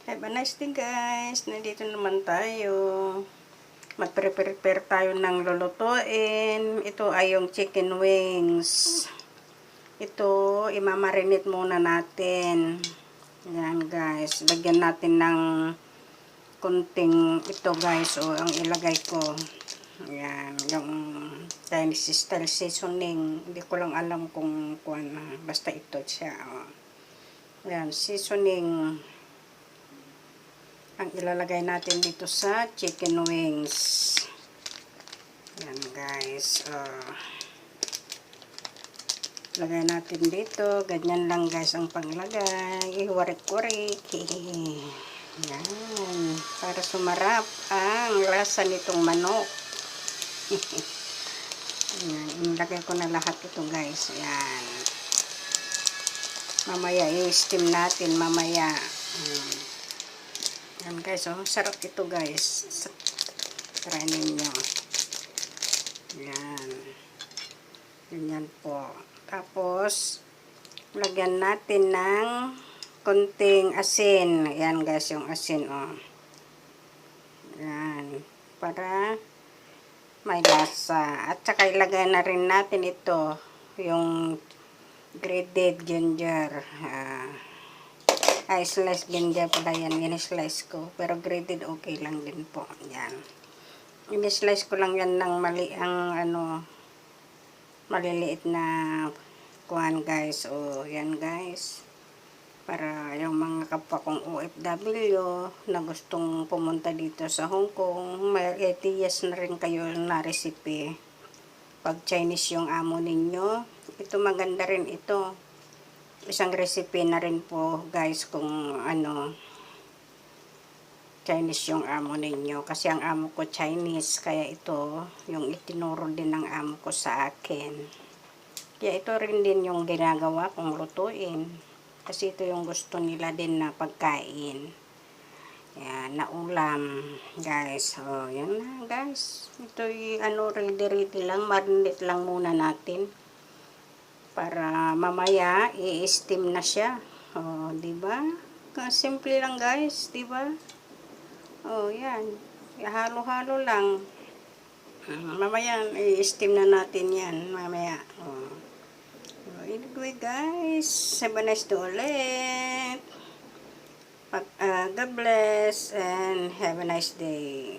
Have a nice day guys. Nandito naman tayo. Mag-prepare tayo ng lulutuin. Ito ay yung chicken wings. Ito, imamarinate muna natin. Yan guys. Lagyan natin ng kunting ito guys. O, ang ilagay ko. Yan. Yung Chinese style seasoning. Hindi ko lang alam kung basta ito siya. O. Yan. Seasoning. Ang ilalagay natin dito sa chicken wings. Yan guys. Lagay natin dito. Ganyan lang guys ang paglagay. Iwarik-warik. Yan. Para sumarap ang lasa nitong manok. Yan. Ilagay ko na lahat ito guys. Yan. Mamaya i-steam natin. Mamaya. Yan guys, oh, sarap ito guys. Try ninyo. Yan. Ganyan po. Tapos, lagyan natin ng konting asin. Yan guys, yung asin, oh. Yan. Para may lasa. At saka ilagay na rin natin ito, yung grated ginger. Slice ginger pala yan. In-slice ko. Pero grated okay lang din po. Yan. In-slice ko lang yan ng maliliit na kuhan guys. O, yan guys. Para yung mga kapwa kong OFW na gustong pumunta dito sa Hong Kong, may ATS na rin kayo na recipe. Pag Chinese yung amo ninyo, ito maganda rin ito. Isang recipe na rin po guys kung Chinese yung amo ninyo. Kasi ang amo ko Chinese, kaya ito yung itinuro din ng amo ko sa akin. Kaya ito rin din yung ginagawa kong lutuin. Kasi ito yung gusto nila din na pagkain. Yan, na ulam guys. So, yan na guys. Ito yung ready lang. Marinate lang muna natin. Para mamaya i-steam na siya. Oh, 'di ba? Simple lang, guys, 'di ba? Oh, 'yan. Halo-halo lang. Mamaya i-steam na natin 'yan mamaya. Oh. Anyway, guys, have a nice day ulit. God bless and have a nice day.